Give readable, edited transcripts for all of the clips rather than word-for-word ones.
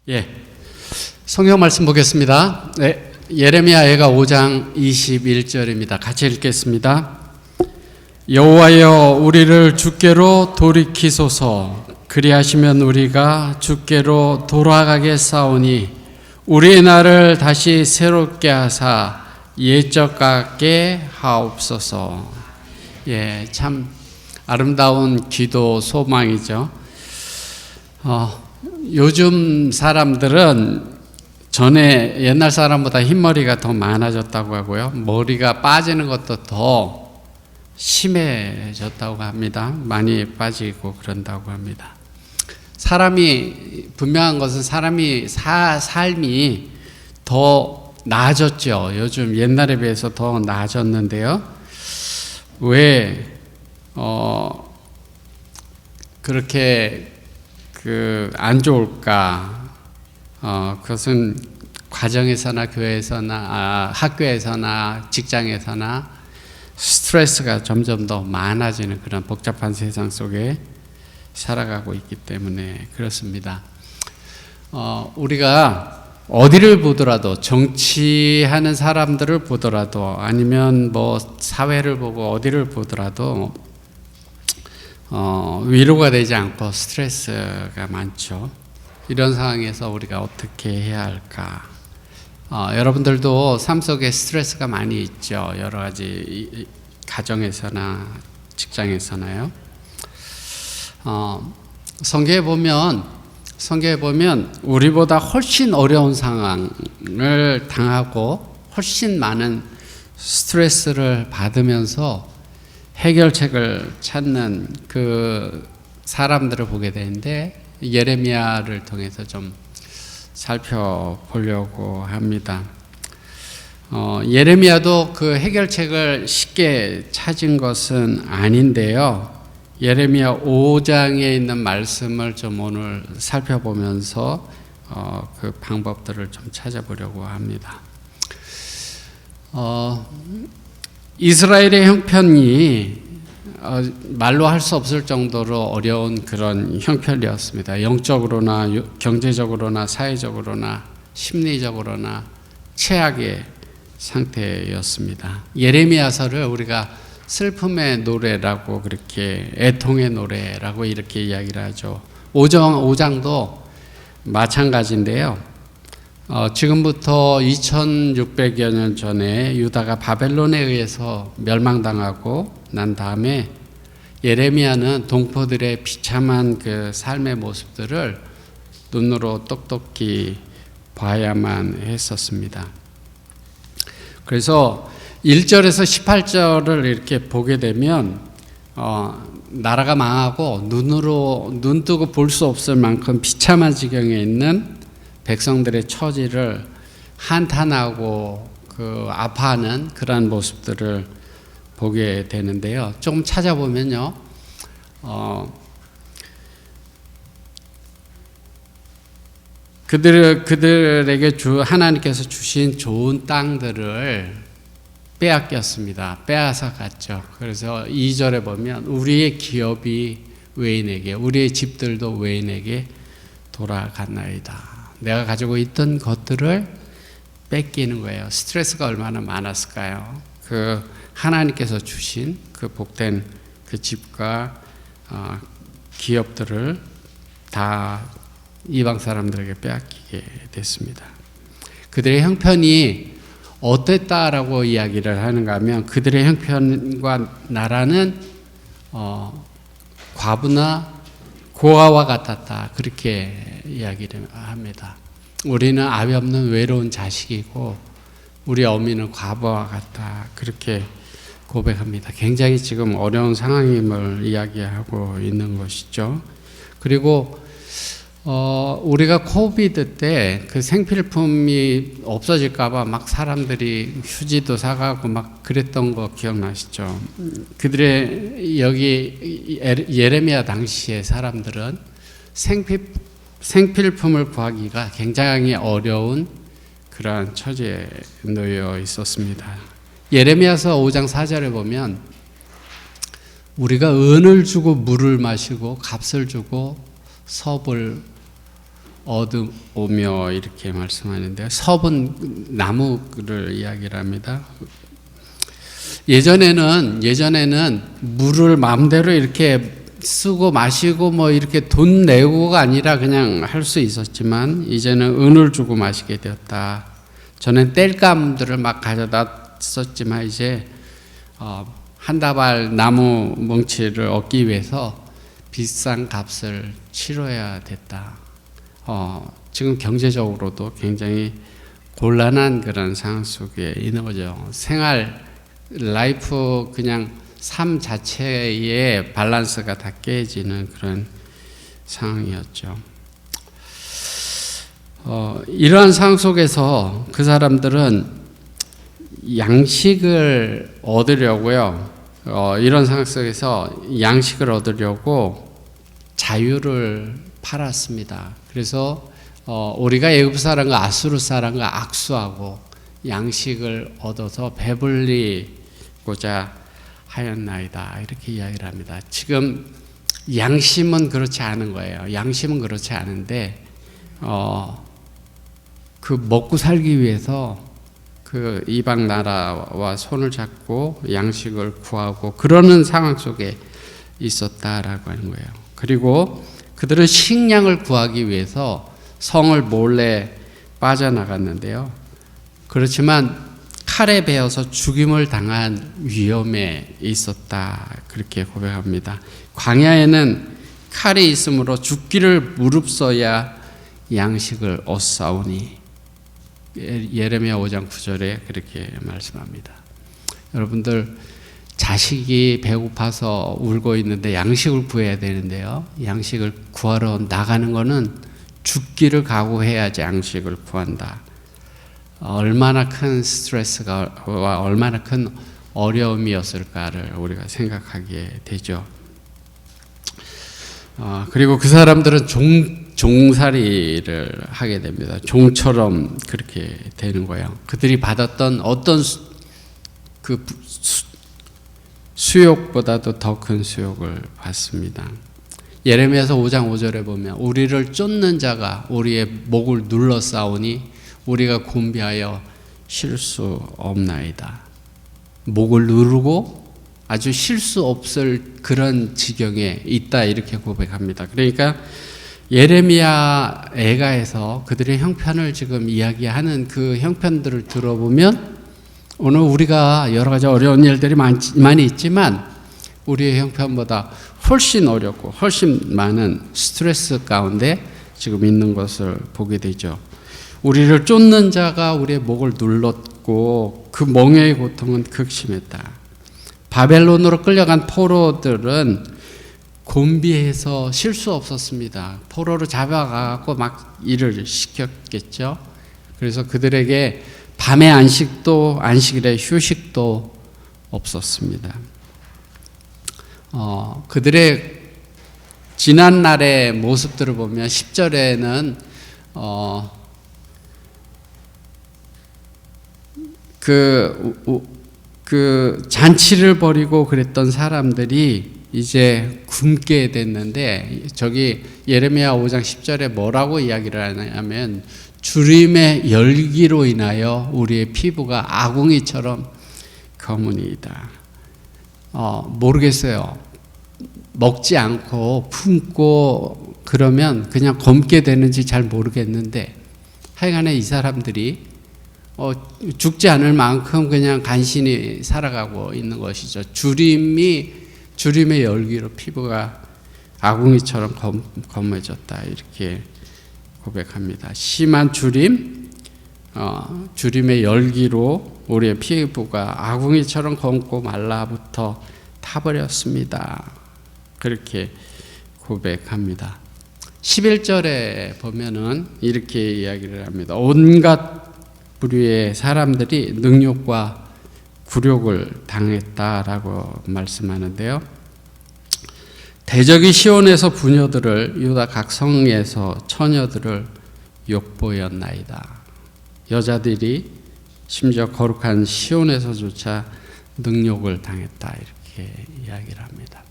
예, 성경 말씀 보겠습니다. 네, 예레미야가 5장 21절입니다. 같이 읽겠습니다. 여호와여, 우리를 주께로 돌이키소서. 그리하시면 우리가 주께로 돌아가겠사오니 우리의 날을 다시 새롭게 하사 옛적 같게 하옵소서. 예, 참 아름다운 기도 소망이죠. 요즘 사람들은 전에 옛날 사람보다 흰머리가 더 많아졌다고 하고요. 머리가 빠지는 것도 더 심해졌다고 합니다. 많이 빠지고 그런다고 합니다. 분명한 것은 사람이 삶이 더 나아졌죠. 요즘 옛날에 비해서 더 나아졌는데요. 왜 그렇게 안 좋을까? 그것은 가정에서나 교회에서나 학교에서나 직장에서나 스트레스가 점점 더 많아지는 그런 복잡한 세상 속에 살아가고 있기 때문에 그렇습니다. 우리가 어디를 보더라도, 정치하는 사람들을 보더라도, 아니면 사회를 보고 어디를 보더라도 위로가 되지 않고 스트레스가 많죠. 이런 상황에서 우리가 어떻게 해야 할까? 여러분들도 삶 속에 스트레스가 많이 있죠. 여러 가지 가정에서나 직장에서나요. 성경에 보면 우리보다 훨씬 어려운 상황을 당하고 훨씬 많은 스트레스를 받으면서 해결책을 찾는 그 사람들을 보게 되는데, 예레미야를 통해서 좀 살펴보려고 합니다. 예레미야도 그 해결책을 쉽게 찾은 것은 아닌데요. 예레미야 5장에 있는 말씀을 좀 오늘 살펴보면서 그 방법들을 좀 찾아보려고 합니다. 이스라엘의 형편이 말로 할 수 없을 정도로 어려운 그런 형편이었습니다. 영적으로나 경제적으로나 사회적으로나 심리적으로나 최악의 상태였습니다. 예레미야서를 우리가 슬픔의 노래라고, 그렇게 애통의 노래라고 이렇게 이야기를 하죠. 5장도 마찬가지인데요. 지금부터 2600여 년 전에 유다가 바벨론에 의해서 멸망당하고 난 다음에 예레미야는 동포들의 비참한 그 삶의 모습들을 눈으로 똑똑히 봐야만 했었습니다. 그래서 1절에서 18절을 이렇게 보게 되면 나라가 망하고 눈 뜨고 볼 수 없을 만큼 비참한 지경에 있는 백성들의 처지를 한탄하고 아파하는 그러한 모습들을 보게 되는데요. 좀 찾아보면요, 그들에게 하나님께서 주신 좋은 땅들을 빼앗겼습니다. 빼앗아 갔죠. 그래서 2절에 보면 우리의 기업이 외인에게, 우리의 집들도 외인에게 돌아갔나이다. 내가 가지고 있던 것들을 뺏기는 거예요. 스트레스가 얼마나 많았을까요? 하나님께서 주신 그 복된 그 집과 기업들을 다 이방 사람들에게 빼앗기게 됐습니다. 그들의 형편이 어땠다라고 이야기를 하는가 하면, 그들의 형편과 나라는 과부나 고아와 같았다, 그렇게 이야기를 합니다. 우리는 아비 없는 외로운 자식이고 우리 어미는 과부와 같다, 그렇게 고백합니다. 굉장히 지금 어려운 상황임을 이야기하고 있는 것이죠. 그리고 우리가 코비드 때 그 생필품이 없어질까봐 막 사람들이 휴지도 사가고 막 그랬던 거 기억나시죠? 여기 예레미야 당시의 사람들은 생필품을 구하기가 굉장히 어려운 그러한 처지에 놓여 있었습니다. 예레미야서 5장 4절에 보면 우리가 은을 주고 물을 마시고 값을 주고 섭을 얻어오며 이렇게 말씀하는데요. 섭은 나무를 이야기를 합니다. 예전에는 물을 마음대로 이렇게 쓰고 마시고 뭐 이렇게 돈 내고가 아니라 그냥 할 수 있었지만 이제는 은을 주고 마시게 되었다. 전엔 땔감들을 막 가져다 썼지만 이제 한 다발 나무 뭉치를 얻기 위해서 비싼 값을 치러야 됐다. 지금 경제적으로도 굉장히 곤란한 그런 상황 속에 있는 거죠. 생활, 라이프 그냥 삶 자체의 밸런스가 다 깨지는 그런 상황이었죠. 이러한 상황 속에서 그 사람들은 양식을 얻으려고요. 이런 상황 속에서 양식을 얻으려고 자유를 팔았습니다. 그래서 우리가 애굽 사람과 아수르 사람과 악수하고 양식을 얻어서 배불리고자 하였나이다. 이렇게 이야기를 합니다. 지금 양심은 그렇지 않은 거예요. 양심은 그렇지 않은데 그 먹고 살기 위해서 그 이방 나라와 손을 잡고 양식을 구하고 그러는 상황 속에 있었다라고 하는 거예요. 그리고 그들은 식량을 구하기 위해서 성을 몰래 빠져나갔는데요. 그렇지만 칼에 베어서 죽임을 당한 위험에 있었다. 그렇게 고백합니다. 광야에는 칼이 있으므로 죽기를 무릅써야 양식을 얻사오니 예레미야 5장 9절에 그렇게 말씀합니다. 여러분들 자식이 배고파서 울고 있는데 양식을 구해야 되는데요. 양식을 구하러 나가는 것은 죽기를 각오해야지 양식을 구한다. 얼마나 큰 스트레스가 얼마나 큰 어려움이었을까를 우리가 생각하게 되죠. 그리고 그 사람들은 종살이를 하게 됩니다. 종처럼 그렇게 되는 거예요. 그들이 받았던 어떤 그 수욕보다도 더 큰 수욕을 받습니다. 예레미야서 5장 5절에 보면 우리를 쫓는 자가 우리의 목을 눌러 싸우니 우리가 곤비하여 쉴 수 없나이다. 목을 누르고 아주 쉴 수 없을 그런 지경에 있다 이렇게 고백합니다. 그러니까 예레미야 애가에서 그들의 형편을 지금 이야기하는 그 형편들을 들어보면 오늘 우리가 여러 가지 어려운 일들이 많이 있지만 우리의 형편보다 훨씬 어렵고 훨씬 많은 스트레스 가운데 지금 있는 것을 보게 되죠. 우리를 쫓는 자가 우리의 목을 눌렀고 그 멍에의 고통은 극심했다. 바벨론으로 끌려간 포로들은 곤비해서 쉴 수 없었습니다. 포로로 잡아가고 막 일을 시켰겠죠. 그래서 그들에게 밤의 안식일에 휴식도 없었습니다. 그들의 지난 날의 모습들을 보면 10절에는 그 잔치를 벌이고 그랬던 사람들이 이제 굶게 됐는데 저기 예레미야 5장 10절에 뭐라고 이야기를 하냐면 주림의 열기로 인하여 우리의 피부가 아궁이처럼 검으니이다. 모르겠어요. 먹지 않고 품고 그러면 그냥 검게 되는지 잘 모르겠는데 하여간에 이 사람들이 죽지 않을 만큼 그냥 간신히 살아가고 있는 것이죠. 주림의 열기로 피부가 아궁이처럼 검해졌다 이렇게 고백합니다. 심한 주림의 열기로 우리의 피부가 아궁이처럼 검고 말라붙어 타버렸습니다. 그렇게 고백합니다. 11절에 보면은 이렇게 이야기를 합니다. 온갖 부류의 사람들이 능욕과 굴욕을 당했다라고 말씀하는데요. 대적이 시온에서 부녀들을 유다 각 성에서 처녀들을 욕보였나이다. 여자들이 심지어 거룩한 시온에서조차 능욕을 당했다 이렇게 이야기를 합니다.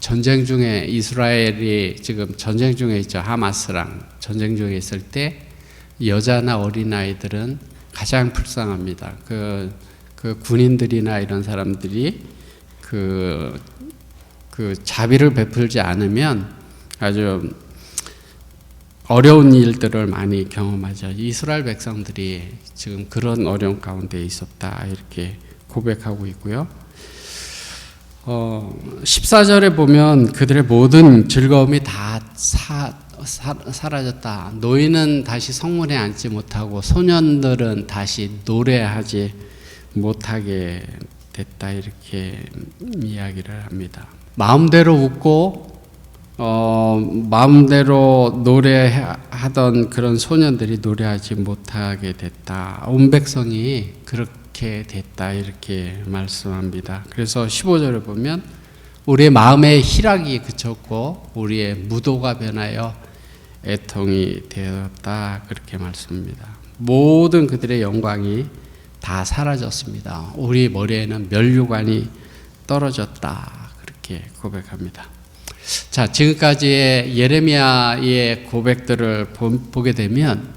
전쟁 중에 이스라엘이 지금 전쟁 중에 있죠. 하마스랑 전쟁 중에 있을 때 여자나 어린아이들은 가장 불쌍합니다. 그 군인들이나 이런 사람들이 그 자비를 베풀지 않으면 아주 어려운 일들을 많이 경험하죠. 이스라엘 백성들이 지금 그런 어려운 가운데 있었다 이렇게 고백하고 있고요. 14절에 보면 그들의 모든 즐거움이 다 사라졌다. 노인은 다시 성문에 앉지 못하고 소년들은 다시 노래하지 못하게 됐다 이렇게 이야기를 합니다. 마음대로 웃고 마음대로 노래하던 그런 소년들이 노래하지 못하게 됐다. 온 백성이 그렇게 됐다 이렇게 말씀합니다. 그래서 15절에 보면 우리의 마음의 희락이 그쳤고 우리의 무도가 변하여 애통이 되었다 그렇게 말씀합니다. 모든 그들의 영광이 다 사라졌습니다. 우리 머리에는 면류관이 떨어졌다 그렇게 고백합니다. 자, 지금까지의 예레미야의 고백들을 보게 되면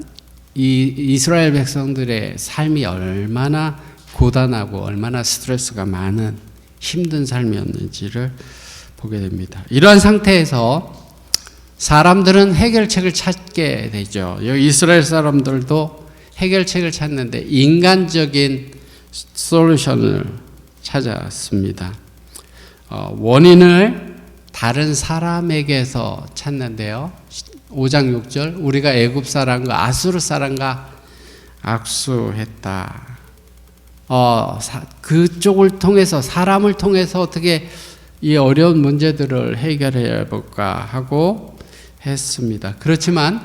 이 이스라엘 백성들의 삶이 얼마나 고단하고 얼마나 스트레스가 많은 힘든 삶이었는지를 보게 됩니다. 이러한 상태에서 사람들은 해결책을 찾게 되죠. 여기 이스라엘 사람들도 해결책을 찾는데 인간적인 솔루션을 찾았습니다. 원인을 다른 사람에게서 찾는데요. 5장 6절 우리가 애굽 사람과 아수르 사람과 악수했다. 그쪽을 통해서 사람을 통해서 어떻게 이 어려운 문제들을 해결해 볼까 하고 했습니다. 그렇지만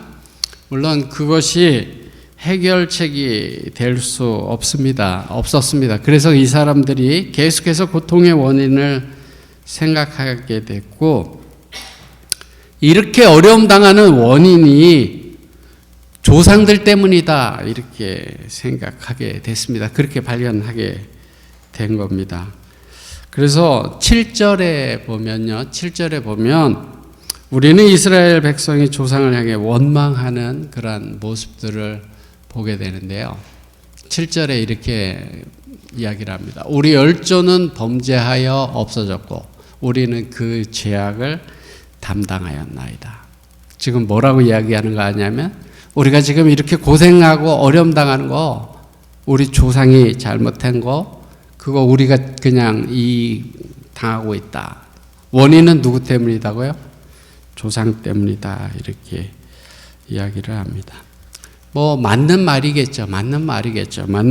물론 그것이 해결책이 될 수 없었습니다. 그래서 이 사람들이 계속해서 고통의 원인을 생각하게 됐고 이렇게 어려움 당하는 원인이 조상들 때문이다 이렇게 생각하게 됐습니다. 그렇게 발견하게 된 겁니다. 그래서 7절에 보면 우리는 이스라엘 백성이 조상을 향해 원망하는 그러한 모습들을 보게 되는데요. 7절에 이렇게 이야기를 합니다. 우리 열조는 범죄하여 없어졌고 우리는 그 죄악을 담당하였나이다. 지금 뭐라고 이야기하는 거 아니냐면 우리가 지금 이렇게 고생하고 어려움 당하는 거 우리 조상이 잘못한 거 그거 우리가 그냥 당하고 있다. 원인은 누구 때문이다고요? 조상 때문이다 이렇게 이야기를 합니다. 맞는 말이겠죠. 맞는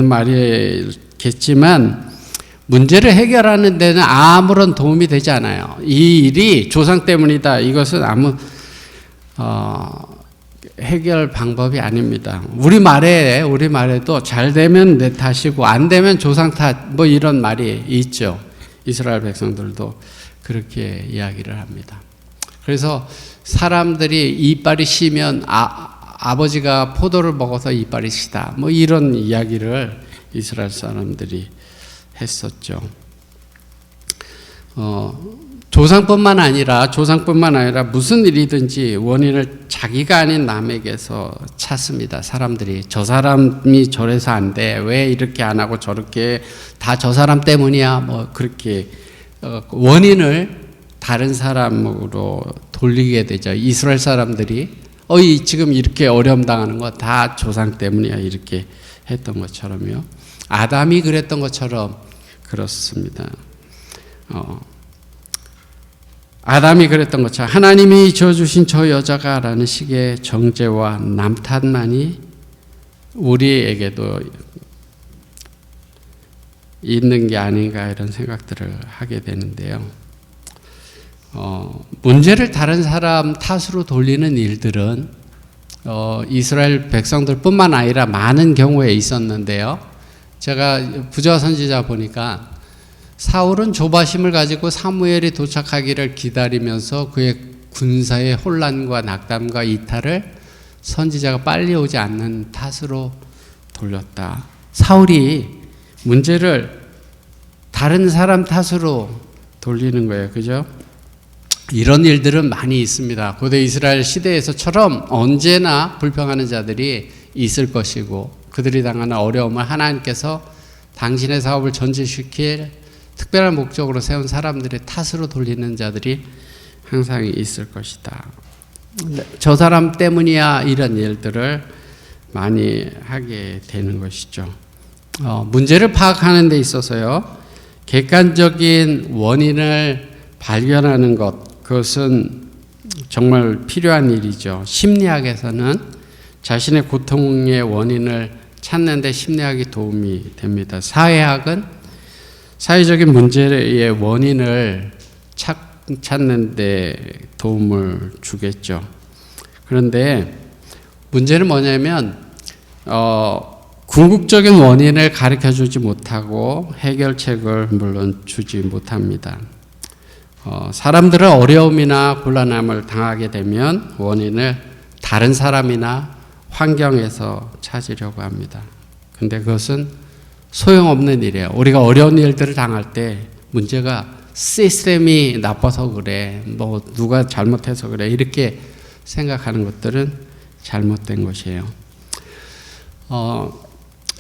말이겠지만 문제를 해결하는 데는 아무런 도움이 되지 않아요. 이 일이 조상 때문이다. 이것은 아무 해결 방법이 아닙니다. 우리 말에도 잘 되면 내 탓이고 안 되면 조상 탓 이런 말이 있죠. 이스라엘 백성들도 그렇게 이야기를 합니다. 그래서 사람들이 이빨이 시면 아버지가 포도를 먹어서 이빨이 시다. 이런 이야기를 이스라엘 사람들이 했었죠. 조상뿐만 아니라 무슨 일이든지 원인을 자기가 아닌 남에게서 찾습니다. 사람들이 저 사람이 저래서 안 돼. 왜 이렇게 안 하고 저렇게 다 저 사람 때문이야. 그렇게 원인을 다른 사람으로 돌리게 되죠. 이스라엘 사람들이 지금 이렇게 어려움 당하는 거 다 조상 때문이야 이렇게 했던 것처럼요. 아담이 그랬던 것처럼 그렇습니다. 아담이 그랬던 것처럼 하나님이 지어주신 저 여자가 라는 식의 정죄와 남탓만이 우리에게도 있는 게 아닌가 이런 생각들을 하게 되는데요. 문제를 다른 사람 탓으로 돌리는 일들은 이스라엘 백성들뿐만 아니라 많은 경우에 있었는데요. 제가 부자 선지자 보니까 사울은 조바심을 가지고 사무엘이 도착하기를 기다리면서 그의 군사의 혼란과 낙담과 이탈을 선지자가 빨리 오지 않는 탓으로 돌렸다. 사울이 문제를 다른 사람 탓으로 돌리는 거예요. 그죠? 이런 일들은 많이 있습니다. 고대 이스라엘 시대에서처럼 언제나 불평하는 자들이 있을 것이고, 그들이 당하는 어려움을 하나님께서 당신의 사업을 전진시킬 특별한 목적으로 세운 사람들의 탓으로 돌리는 자들이 항상 있을 것이다. 저 사람 때문이야, 이런 일들을 많이 하게 되는 것이죠. 문제를 파악하는 데 있어서요, 객관적인 원인을 발견하는 것, 그것은 정말 필요한 일이죠. 심리학에서는 자신의 고통의 원인을 찾는 데 심리학이 도움이 됩니다. 사회학은 사회적인 문제의 원인을 찾는 데 도움을 주겠죠. 그런데 문제는 뭐냐면 궁극적인 원인을 가르쳐주지 못하고 해결책을 물론 주지 못합니다. 사람들은 어려움이나 곤란함을 당하게 되면 원인을 다른 사람이나 환경에서 찾으려고 합니다. 근데 그것은 소용없는 일이에요. 우리가 어려운 일들을 당할 때 문제가 시스템이 나빠서 그래, 뭐 누가 잘못해서 그래, 이렇게 생각하는 것들은 잘못된 것이에요.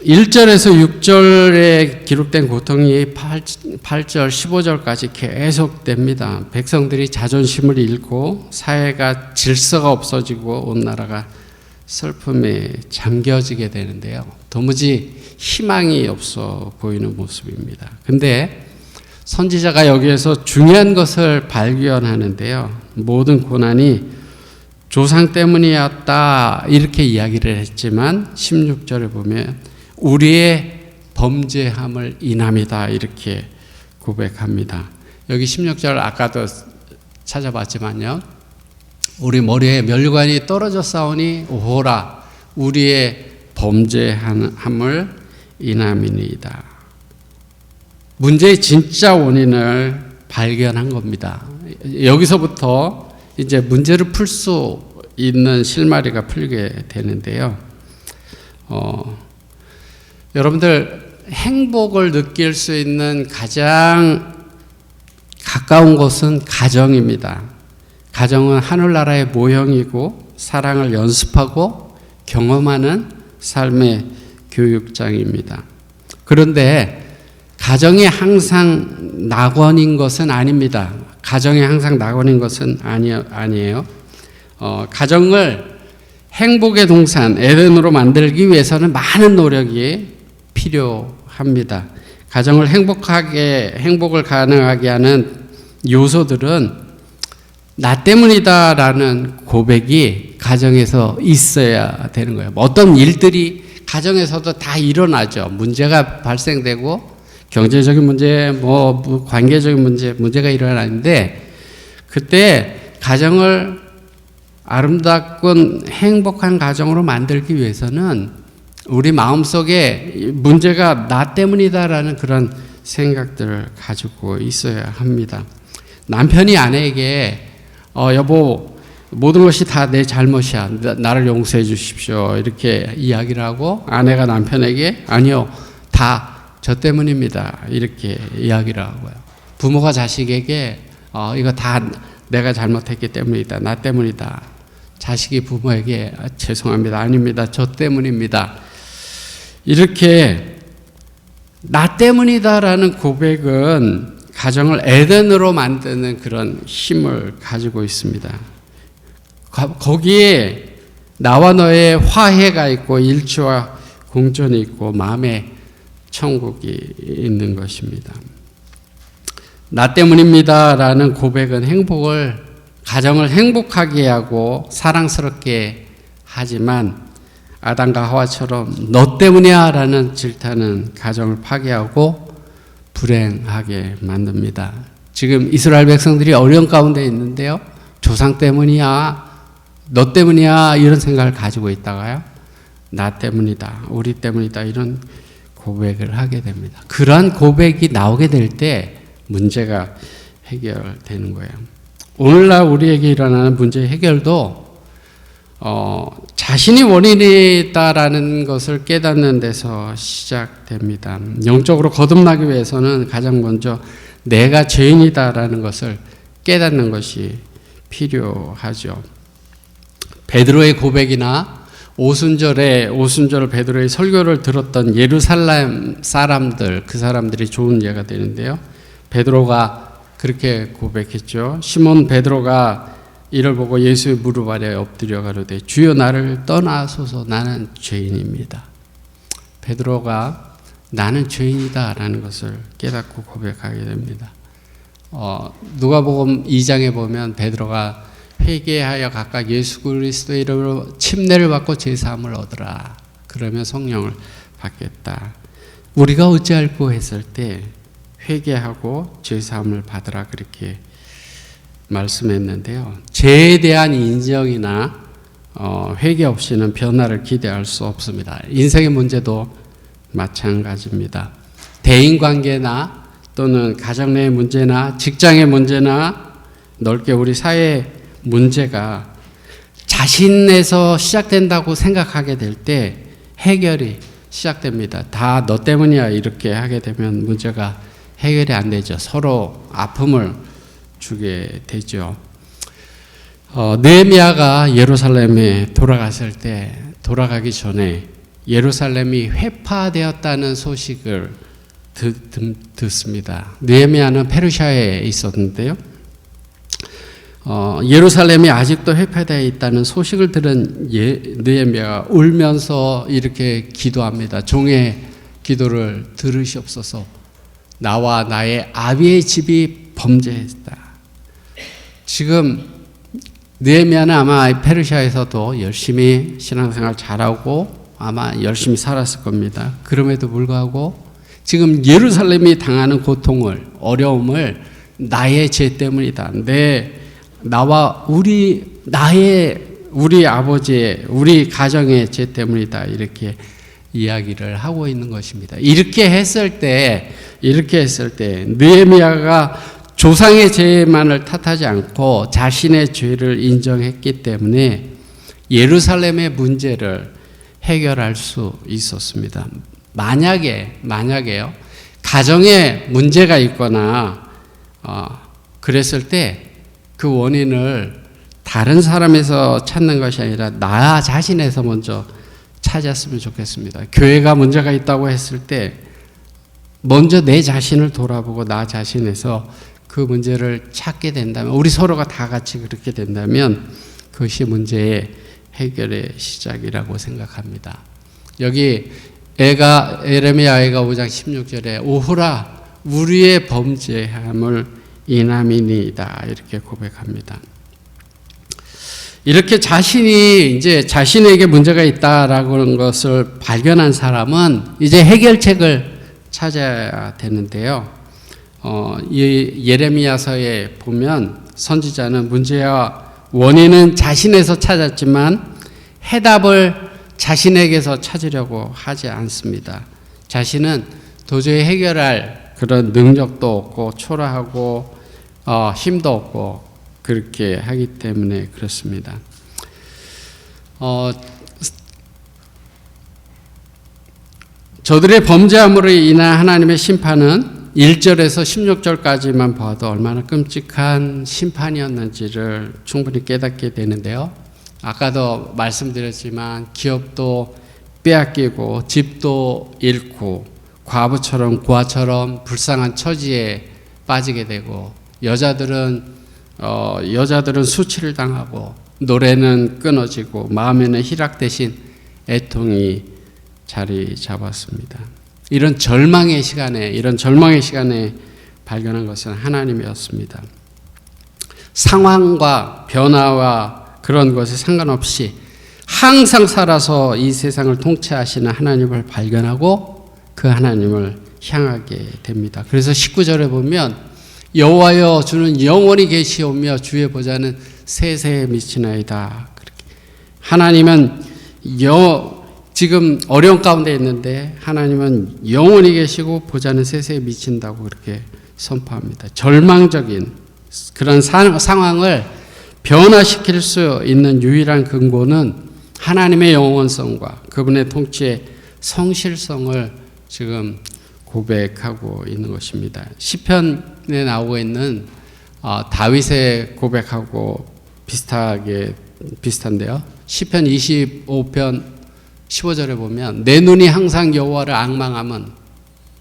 1절에서 6절에 기록된 고통이 8절, 15절까지 계속됩니다. 백성들이 자존심을 잃고 사회가 질서가 없어지고 온 나라가 슬픔에 잠겨지게 되는데요. 도무지 희망이 없어 보이는 모습입니다. 근데 선지자가 여기에서 중요한 것을 발견하는데요. 모든 고난이 조상 때문이었다, 이렇게 이야기를 했지만 16절에 보면 우리의 범죄함을 인함이다, 이렇게 고백합니다. 여기 16절 아까도 찾아봤지만요, 우리 머리에 멸관이 떨어져 싸우니 오호라, 우리의 범죄함을 인함이니이다. 문제의 진짜 원인을 발견한 겁니다. 여기서부터 이제 문제를 풀 수 있는 실마리가 풀리게 되는데요. 여러분들, 행복을 느낄 수 있는 가장 가까운 곳은 가정입니다. 가정은 하늘나라의 모형이고 사랑을 연습하고 경험하는 삶의 교육장입니다. 그런데 가정이 항상 낙원인 것은 아닙니다. 가정이 항상 낙원인 것은 아니에요. 가정을 행복의 동산, 에덴으로 만들기 위해서는 많은 노력이 필요합니다. 가정을 행복을 가능하게 하는 요소들은 나 때문이다라는 고백이 가정에서 있어야 되는 거예요. 어떤 일들이 가정에서도 다 일어나죠. 문제가 발생되고 경제적인 문제, 관계적인 문제가 일어나는데, 그때 가정을 아름답고 행복한 가정으로 만들기 위해서는 우리 마음속에 문제가 나 때문이다라는 그런 생각들을 가지고 있어야 합니다. 남편이 아내에게 여보, 모든 것이 다 내 잘못이야, 나를 용서해 주십시오, 이렇게 이야기를 하고, 아내가 남편에게 아니요, 다 저 때문입니다, 이렇게 이야기를 하고요. 부모가 자식에게 이거 다 내가 잘못했기 때문이다, 나 때문이다. 자식이 부모에게 죄송합니다, 아닙니다, 저 때문입니다, 이렇게 나 때문이다라는 고백은 가정을 에덴으로 만드는 그런 힘을 가지고 있습니다. 거기에 나와 너의 화해가 있고 일치와 공존이 있고 마음의 천국이 있는 것입니다. 나 때문입니다라는 고백은 가정을 행복하게 하고 사랑스럽게 하지만 아담과 하와처럼 너 때문이야 라는 질타는 가정을 파괴하고 불행하게 만듭니다. 지금 이스라엘 백성들이 어려운 가운데 있는데요, 조상 때문이야, 너 때문이야, 이런 생각을 가지고 있다가요, 나 때문이다, 우리 때문이다, 이런 고백을 하게 됩니다. 그러한 고백이 나오게 될 때 문제가 해결되는 거예요. 오늘날 우리에게 일어나는 문제 해결도 자신이 원인이다라는 것을 깨닫는 데서 시작됩니다. 영적으로 거듭나기 위해서는 가장 먼저 내가 죄인이다라는 것을 깨닫는 것이 필요하죠. 베드로의 고백이나 오순절 베드로의 설교를 들었던 예루살렘 사람들, 그 사람들이 좋은 예가 되는데요. 베드로가 그렇게 고백했죠. 시몬 베드로가 이를 보고 예수의 무릎 아래 엎드려 가로되 주여 나를 떠나소서 나는 죄인입니다. 베드로가 나는 죄인이다 라는 것을 깨닫고 고백하게 됩니다. 누가복음 2장에 보면 베드로가 회개하여 각각 예수 그리스도의 이름으로 침례를 받고 제사함을 얻으라. 그러면 성령을 받겠다. 우리가 어찌할꼬 했을 때 회개하고 제사함을 받으라 그렇게 말씀했는데요. 죄에 대한 인정이나 회개 없이는 변화를 기대할 수 없습니다. 인생의 문제도 마찬가지입니다. 대인관계나 또는 가정 내의 문제나 직장의 문제나 넓게 우리 사회의 문제가 자신에서 시작된다고 생각하게 될 때 해결이 시작됩니다. 다 너 때문이야 이렇게 하게 되면 문제가 해결이 안 되죠. 서로 아픔을 주게 되죠. 느헤미야가 예루살렘에 돌아갔을 때 돌아가기 전에 예루살렘이 회파되었다는 소식을 듣습니다. 느헤미야는 페르시아에 있었는데요. 예루살렘이 아직도 회파되어 있다는 소식을 들은 느헤미야가 울면서 이렇게 기도합니다. 종의 기도를 들으시옵소서. 나와 나의 아비의 집이 범죄했다. 지금 느헤미야는 아마 페르시아에서도 열심히 신앙생활 잘하고 아마 열심히 살았을 겁니다. 그럼에도 불구하고 지금 예루살렘이 당하는 고통을, 어려움을 나의 죄 때문이다. 나와 우리 아버지의, 우리 가정의 죄 때문이다. 이렇게 이야기를 하고 있는 것입니다. 이렇게 했을 때 느헤미야가 조상의 죄만을 탓하지 않고 자신의 죄를 인정했기 때문에 예루살렘의 문제를 해결할 수 있었습니다. 만약에요, 가정에 문제가 있거나 그랬을 때 그 원인을 다른 사람에서 찾는 것이 아니라 나 자신에서 먼저 찾았으면 좋겠습니다. 교회가 문제가 있다고 했을 때 먼저 내 자신을 돌아보고 나 자신에서 그 문제를 찾게 된다면, 우리 서로가 다 같이 그렇게 된다면 그것이 문제의 해결의 시작이라고 생각합니다. 여기 예레미야 애가 5장 16절에 오호라 우리의 범죄함을 인함이니이다 이렇게 고백합니다. 이렇게 자신이 이제 자신에게 문제가 있다라고 하는 것을 발견한 사람은 이제 해결책을 찾아야 되는데요. 이 예레미야서에 보면 선지자는 문제와 원인은 자신에서 찾았지만 해답을 자신에게서 찾으려고 하지 않습니다. 자신은 도저히 해결할 그런 능력도 없고 초라하고 힘도 없고 그렇게 하기 때문에 그렇습니다. 저들의 범죄함으로 인한 하나님의 심판은 1절에서 16절까지만 봐도 얼마나 끔찍한 심판이었는지를 충분히 깨닫게 되는데요. 아까도 말씀드렸지만 기업도 빼앗기고 집도 잃고 과부처럼 고아처럼 불쌍한 처지에 빠지게 되고 여자들은 수치를 당하고 노래는 끊어지고 마음에는 희락 대신 애통이 자리 잡았습니다. 이런 절망의 시간에 발견한 것은 하나님이었습니다. 상황과 변화와 그런 것에 상관없이 항상 살아서 이 세상을 통치하시는 하나님을 발견하고 그 하나님을 향하게 됩니다. 그래서 19절에 보면 여호와여 주는 영원히 계시오며 주의 보좌는 세세에 미치나이다. 하나님은 지금 어려운 가운데 있는데 하나님은 영원히 계시고 보좌는 세세에 미친다고 그렇게 선포합니다. 절망적인 그런 상황을 변화시킬 수 있는 유일한 근거는 하나님의 영원성과 그분의 통치의 성실성을 지금 고백하고 있는 것입니다. 시편에 나오고 있는 다윗의 고백하고 비슷한데요. 시편 25편 15절에 보면 내 눈이 항상 여호와를 앙망함은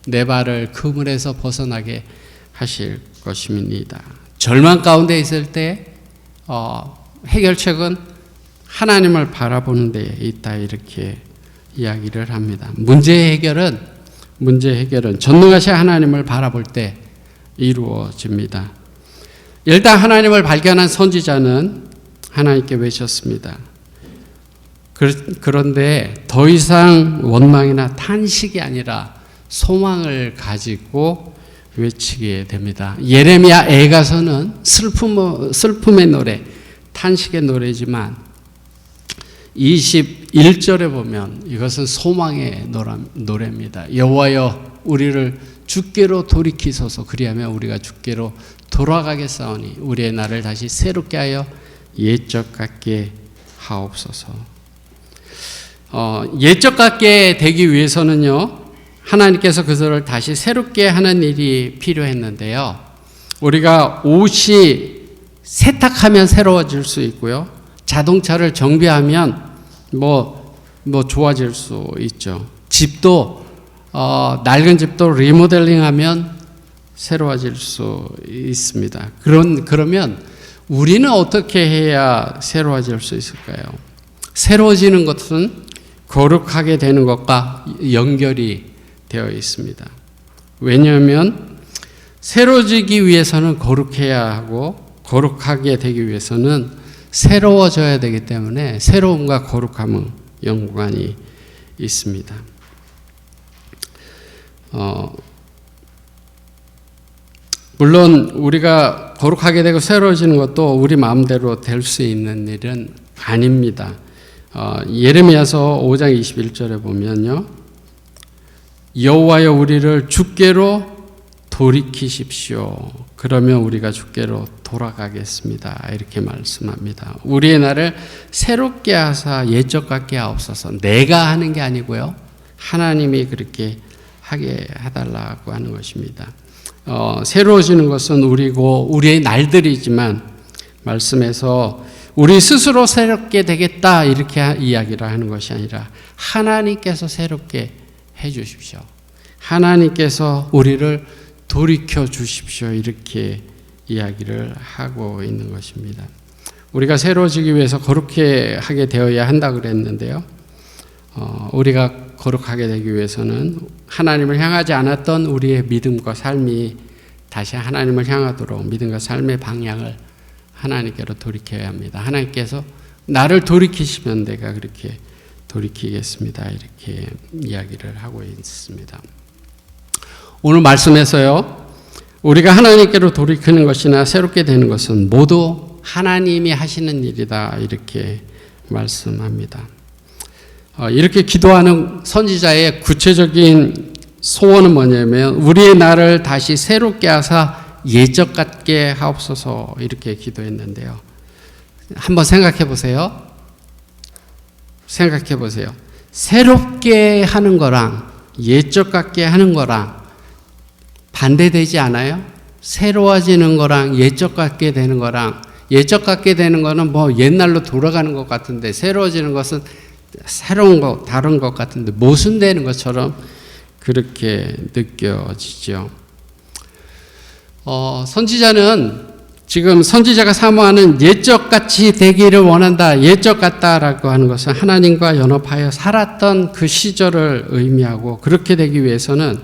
내 발을 그물에서 벗어나게 하실 것입니다. 절망 가운데 있을 때 해결책은 하나님을 바라보는 데 있다, 이렇게 이야기를 합니다. 문제 해결은 전능하신 하나님을 바라볼 때 이루어집니다. 일단 하나님을 발견한 선지자는 하나님께 외쳤습니다. 그런데 더 이상 원망이나 탄식이 아니라 소망을 가지고 외치게 됩니다. 예레미야 애가서는 슬픔의 노래, 탄식의 노래지만 21절에 보면 이것은 소망의 노래입니다. 여호와여 우리를 주께로 돌이키소서. 그리하면 우리가 주께로 돌아가겠사오니 우리의 날을 다시 새롭게 하여 옛적 같게 하옵소서. 옛적 같게 되기 위해서는요, 하나님께서 그들을 다시 새롭게 하는 일이 필요했는데요. 우리가 옷이 세탁하면 새로워질 수 있고요. 자동차를 정비하면 뭐 좋아질 수 있죠. 집도 낡은 집도 리모델링하면 새로워질 수 있습니다. 그러면 우리는 어떻게 해야 새로워질 수 있을까요? 새로워지는 것은 거룩하게 되는 것과 연결이 되어 있습니다. 왜냐하면 새로워지기 위해서는 거룩해야 하고 거룩하게 되기 위해서는 새로워져야 되기 때문에 새로움과 거룩함은 연관이 있습니다. 물론 우리가 거룩하게 되고 새로워지는 것도 우리 마음대로 될 수 있는 일은 아닙니다. 예레미야서 5장 21절에 보면요, 여호와여 우리를 주께로 돌이키십시오. 그러면 우리가 주께로 돌아가겠습니다. 이렇게 말씀합니다. 우리의 날을 새롭게 하사 옛적 같게 하옵소서. 내가 하는 게 아니고요, 하나님이 그렇게 하게 해달라고 하는 것입니다. 새로워지는 것은 우리의 날들이지만 말씀에서 우리 스스로 새롭게 되겠다 이렇게 이야기를 하는 것이 아니라 하나님께서 새롭게 해 주십시오. 하나님께서 우리를 돌이켜 주십시오. 이렇게 이야기를 하고 있는 것입니다. 우리가 새로워지기 위해서 거룩해 하게 되어야 한다 그랬는데요. 우리가 거룩하게 되기 위해서는 하나님을 향하지 않았던 우리의 믿음과 삶이 다시 하나님을 향하도록 믿음과 삶의 방향을 하나님께로 돌이켜야 합니다. 하나님께서 나를 돌이키시면 내가 그렇게 돌이키겠습니다. 이렇게 이야기를 하고 있습니다. 오늘 말씀에서요, 우리가 하나님께로 돌이키는 것이나 새롭게 되는 것은 모두 하나님이 하시는 일이다. 이렇게 말씀합니다. 이렇게 기도하는 선지자의 구체적인 소원은 뭐냐면 우리의 날을 다시 새롭게 하사 옛적 같게 하옵소서 이렇게 기도했는데요. 한번 생각해 보세요. 새롭게 하는 거랑 옛적 같게 하는 거랑 반대되지 않아요? 새로워지는 거랑 옛적 같게 되는 거랑, 옛적 같게 되는 거는 뭐 옛날로 돌아가는 것 같은데 새로워지는 것은 새로운 것, 다른 것 같은데 모순되는 것처럼 그렇게 느껴지죠. 선지자가 사모하는 옛적 같이 되기를 원한다. 옛적 같다라고 하는 것은 하나님과 연합하여 살았던 그 시절을 의미하고, 그렇게 되기 위해서는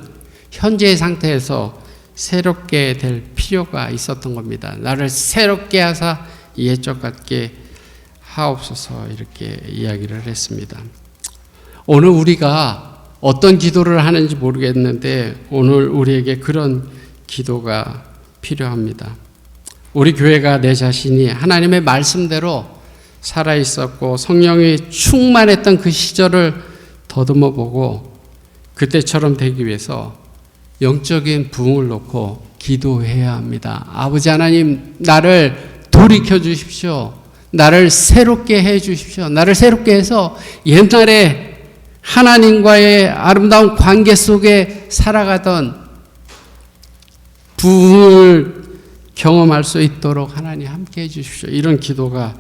현재의 상태에서 새롭게 될 필요가 있었던 겁니다. 나를 새롭게 하사 옛적 같게 하옵소서 이렇게 이야기를 했습니다. 오늘 우리가 어떤 기도를 하는지 모르겠는데 오늘 우리에게 그런 기도가 필요합니다. 우리 교회가 내 자신이 하나님의 말씀대로 살아있었고 성령이 충만했던 그 시절을 더듬어 보고 그때처럼 되기 위해서 영적인 부흥을 놓고 기도해야 합니다. 아버지 하나님, 나를 돌이켜 주십시오. 나를 새롭게 해 주십시오. 나를 새롭게 해서 옛날에 하나님과의 아름다운 관계 속에 살아가던 부흥을 경험할 수 있도록 하나님 함께 해주십시오. 이런 기도가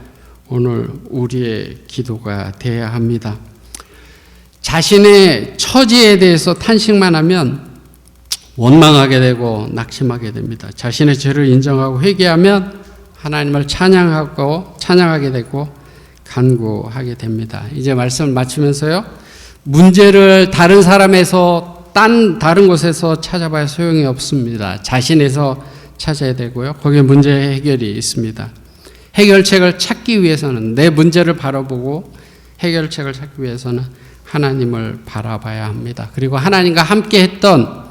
오늘 우리의 기도가 되어야 합니다. 자신의 처지에 대해서 탄식만 하면 원망하게 되고 낙심하게 됩니다. 자신의 죄를 인정하고 회개하면 하나님을 찬양하게 되고 간구하게 됩니다. 이제 말씀을 마치면서요. 문제를 다른 사람에서 다른 곳에서 찾아봐야 소용이 없습니다. 자신에서 찾아야 되고요. 거기에 문제 해결이 있습니다. 해결책을 찾기 위해서는 내 문제를 바라보고 해결책을 찾기 위해서는 하나님을 바라봐야 합니다. 그리고 하나님과 함께 했던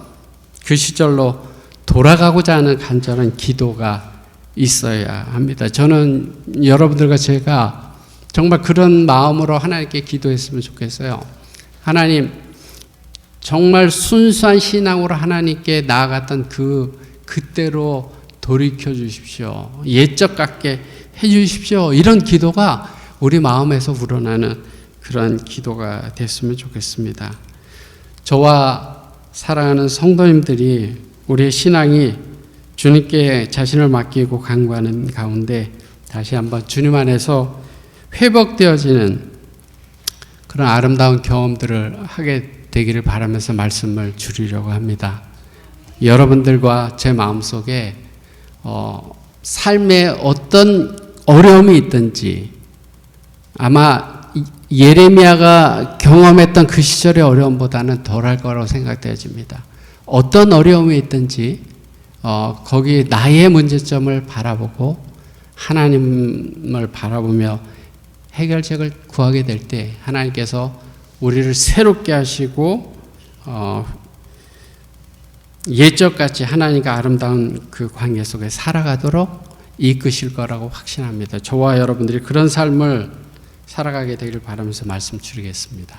그 시절로 돌아가고자 하는 간절한 기도가 있어야 합니다. 저는 여러분들과 제가 정말 그런 마음으로 하나님께 기도했으면 좋겠어요. 하나님, 정말 순수한 신앙으로 하나님께 나아갔던 그때로 돌이켜 주십시오. 옛적 같게 해 주십시오. 이런 기도가 우리 마음에서 우러나는 그런 기도가 됐으면 좋겠습니다. 저와 사랑하는 성도님들이 우리의 신앙이 주님께 자신을 맡기고 간구하는 가운데 다시 한번 주님 안에서 회복되어지는 그런 아름다운 경험들을 하게 되기를 바라면서 말씀을 줄이려고 합니다. 여러분들과 제 마음속에 삶에 어떤 어려움이 있든지 아마 예레미야가 경험했던 그 시절의 어려움보다는 덜할 거라고 생각되어집니다. 어떤 어려움이 있든지 거기 나의 문제점을 바라보고 하나님을 바라보며 해결책을 구하게 될 때 하나님께서 우리를 새롭게 하시고 옛적같이 하나님과 아름다운 그 관계 속에 살아가도록 이끄실 거라고 확신합니다. 저와 여러분들이 그런 삶을 살아가게 되기를 바라면서 말씀 줄이겠습니다.